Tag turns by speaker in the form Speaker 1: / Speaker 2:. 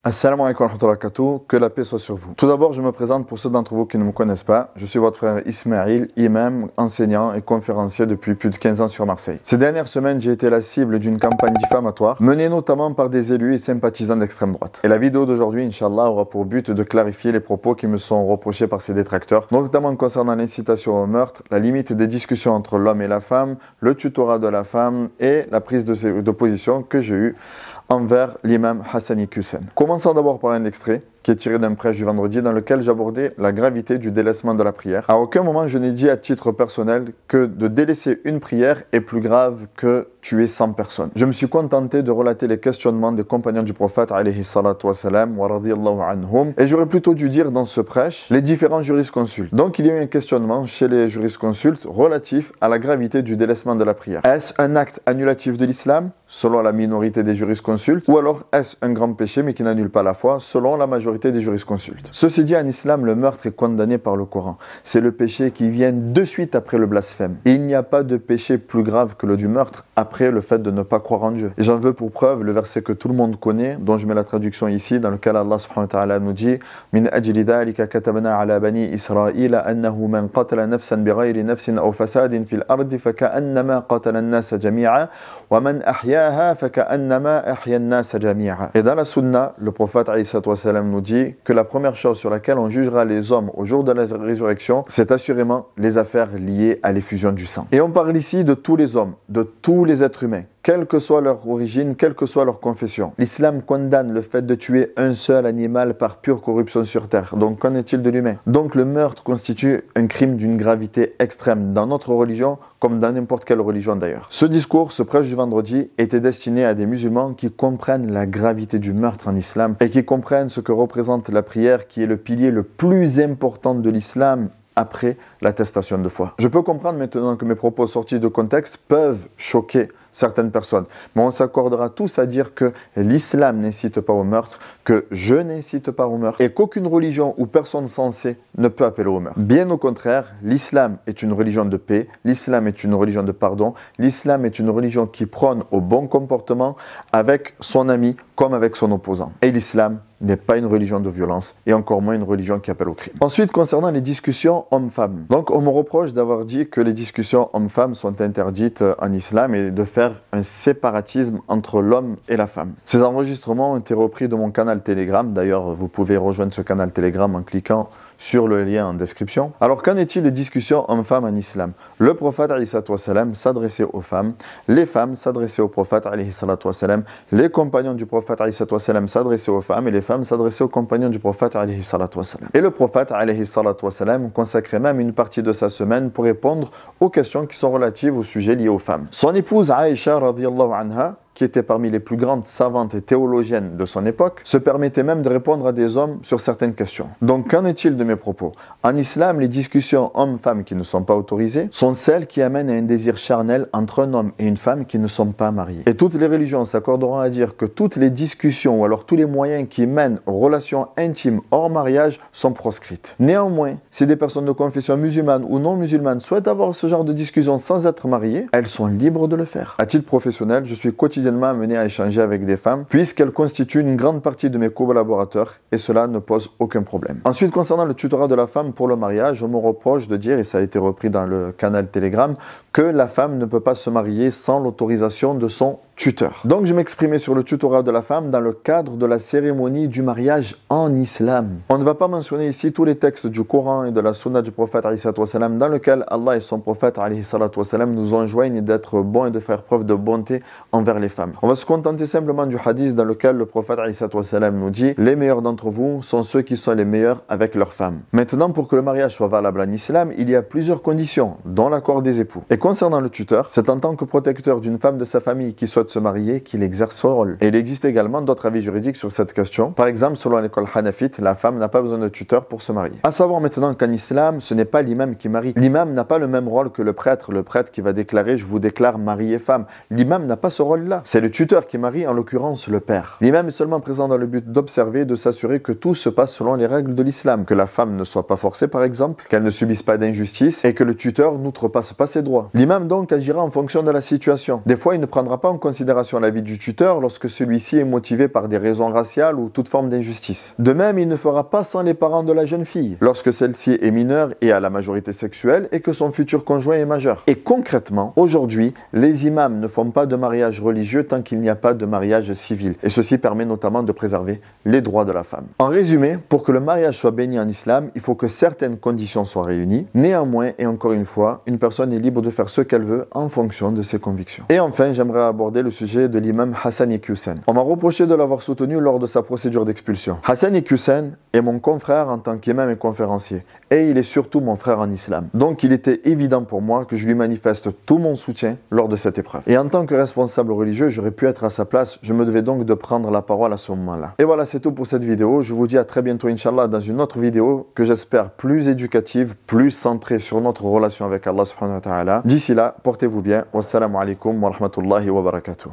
Speaker 1: Assalamu alaikum wa rahmatullahi wa barakatuh, que la paix soit sur vous. Tout d'abord, je me présente pour ceux d'entre vous qui ne me connaissent pas. Je suis votre frère Ismail, imam, enseignant et conférencier depuis plus de 15 ans sur Marseille. Ces dernières semaines, j'ai été la cible d'une campagne diffamatoire, menée notamment par des élus et sympathisants d'extrême droite. Et la vidéo d'aujourd'hui, Inch'Allah, aura pour but de clarifier les propos qui me sont reprochés par ces détracteurs, notamment concernant l'incitation au meurtre, la limite des discussions entre l'homme et la femme, le tutorat de la femme et la prise de position que j'ai eue envers l'imam Hassani Hussein. Commençons d'abord par un extrait qui est tiré d'un prêche du vendredi dans lequel j'abordais la gravité du délaissement de la prière. À aucun moment je n'ai dit à titre personnel que de délaisser une prière est plus grave que tuer 100 personnes. Je me suis contenté de relater les questionnements des compagnons du prophète alayhi salatu wassalam wa radiyallahu anhum, et j'aurais plutôt dû dire dans ce prêche les différents jurisconsultes. Donc il y a eu un questionnement chez les jurisconsultes relatif à la gravité du délaissement de la prière. Est-ce un acte annulatif de l'islam selon la minorité des jurisconsultes, ou alors est-ce un grand péché mais qui n'annule pas la foi selon la majorité des jurisconsultes? Ceci dit, en islam, le meurtre est condamné par le Coran. C'est le péché qui vient de suite après le blasphème. Et il n'y a pas de péché plus grave que le du meurtre après le fait de ne pas croire en Dieu. Et j'en veux pour preuve le verset que tout le monde connaît, dont je mets la traduction ici, dans lequel Allah subhanahu wa ta'ala nous dit Min ajli dhalika katabna ala bani Israila annahu man qatala nafsan bighayri nafsin aw fasadin fil ardi faka'annama qatala an-nasa jami'a wa man ahyaha faka'annama ahya an-nasa jami'a. Et dans la sunna, le prophète alayhi salatu wassalam nous dit que la première chose sur laquelle on jugera les hommes au jour de la résurrection, c'est assurément les affaires liées à l'effusion du sang. Et on parle ici de tous les hommes, de tous les êtres humains, quelle que soit leur origine, quelle que soit leur confession. L'islam condamne le fait de tuer un seul animal par pure corruption sur terre. Donc qu'en est-il de l'humain? Donc le meurtre constitue un crime d'une gravité extrême dans notre religion, comme dans n'importe quelle religion d'ailleurs. Ce discours, ce prêche du vendredi, était destiné à des musulmans qui comprennent la gravité du meurtre en islam et qui comprennent ce que représente la prière, qui est le pilier le plus important de l'islam après l'attestation de foi. Je peux comprendre maintenant que mes propos sortis de contexte peuvent choquer certaines personnes, mais on s'accordera tous à dire que l'islam n'incite pas au meurtre, que je n'incite pas au meurtre, et qu'aucune religion ou personne censée ne peut appeler au meurtre. Bien au contraire, l'islam est une religion de paix, l'islam est une religion de pardon, l'islam est une religion qui prône au bon comportement avec son ami comme avec son opposant. Et l'islam n'est pas une religion de violence, et encore moins une religion qui appelle au crime. Ensuite, concernant les discussions hommes-femmes. Donc, on me reproche d'avoir dit que les discussions hommes-femmes sont interdites en islam et de faire un séparatisme entre l'homme et la femme. Ces enregistrements ont été repris de mon canal Telegram. D'ailleurs, vous pouvez rejoindre ce canal Telegram en cliquant sur le lien en description. Alors, qu'en est-il des discussions hommes-femmes en islam? Le prophète alayhi salatu wassalam s'adressait aux femmes, les femmes s'adressaient au prophète alayhi salatu wassalam, les compagnons du prophète alayhi salatu wassalam s'adressaient aux femmes et les femmes s'adressaient aux compagnons du prophète alayhi salatu wassalam. Et le prophète alayhi salatu wassalam consacrait même une partie de sa semaine pour répondre aux questions qui sont relatives aux sujets liés aux femmes. Son épouse Aïcha radiyallahu anha, qui était parmi les plus grandes savantes et théologiennes de son époque, se permettait même de répondre à des hommes sur certaines questions. Donc qu'en est-il de mes propos? En islam, les discussions hommes-femmes qui ne sont pas autorisées sont celles qui amènent à un désir charnel entre un homme et une femme qui ne sont pas mariés. Et toutes les religions s'accorderont à dire que toutes les discussions ou alors tous les moyens qui mènent aux relations intimes hors mariage sont proscrites. Néanmoins, si des personnes de confession musulmane ou non musulmane souhaitent avoir ce genre de discussion sans être mariées, elles sont libres de le faire. À titre professionnel, je suis quotidiennement amené à échanger avec des femmes puisqu'elles constituent une grande partie de mes collaborateurs et cela ne pose aucun problème. Ensuite, concernant le tutorat de la femme pour le mariage, on me reproche de dire, et ça a été repris dans le canal Telegram, que la femme ne peut pas se marier sans l'autorisation de son tuteur. Donc je m'exprimais sur le tutorat de la femme dans le cadre de la cérémonie du mariage en islam. On ne va pas mentionner ici tous les textes du Coran et de la sunna du prophète alayhi salatu wassalam dans lequel Allah et son prophète alayhi salatu wassalam nous enjoignent d'être bons et de faire preuve de bonté envers les femmes. On va se contenter simplement du hadith dans lequel le prophète alayhi salatu wassalam nous dit « Les meilleurs d'entre vous sont ceux qui sont les meilleurs avec leurs femmes ». Maintenant, pour que le mariage soit valable en islam, il y a plusieurs conditions, dont l'accord des époux. Et concernant le tuteur, c'est en tant que protecteur d'une femme de sa famille qui souhaite se marier qu'il exerce son rôle. Et il existe également d'autres avis juridiques sur cette question. Par exemple, selon l'école hanafite, la femme n'a pas besoin de tuteur pour se marier. À savoir maintenant qu'en islam, ce n'est pas l'imam qui marie. L'imam n'a pas le même rôle que le prêtre qui va déclarer « je vous déclare mari et femme ». L'imam n'a pas ce rôle-là. C'est le tuteur qui marie, en l'occurrence le père. L'imam est seulement présent dans le but d'observer et de s'assurer que tout se passe selon les règles de l'islam, que la femme ne soit pas forcée par exemple, qu'elle ne subisse pas d'injustice et que le tuteur n'outrepasse pas ses droits. L'imam donc agira en fonction de la situation. Des fois, il ne prendra pas en considération considération l'avis du tuteur lorsque celui-ci est motivé par des raisons raciales ou toute forme d'injustice. De même, il ne fera pas sans les parents de la jeune fille, lorsque celle-ci est mineure et à la majorité sexuelle et que son futur conjoint est majeur. Et concrètement, aujourd'hui, les imams ne font pas de mariage religieux tant qu'il n'y a pas de mariage civil. Et ceci permet notamment de préserver les droits de la femme. En résumé, pour que le mariage soit béni en islam, il faut que certaines conditions soient réunies. Néanmoins, et encore une fois, une personne est libre de faire ce qu'elle veut en fonction de ses convictions. Et enfin, j'aimerais aborder le sujet de l'imam Hassan Iqiyoussen. On m'a reproché de l'avoir soutenu lors de sa procédure d'expulsion. Hassan Iqiyoussen est mon confrère en tant qu'imam et conférencier. Et il est surtout mon frère en islam. Donc il était évident pour moi que je lui manifeste tout mon soutien lors de cette épreuve. Et en tant que responsable religieux, j'aurais pu être à sa place. Je me devais donc de prendre la parole à ce moment-là. Et voilà, c'est tout pour cette vidéo. Je vous dis à très bientôt, Inch'Allah, dans une autre vidéo que j'espère plus éducative, plus centrée sur notre relation avec Allah subhanahu wa ta'ala. D'ici là, portez-vous bien. Wassalamu alaikum wa rahmatullahi wa barakatuh.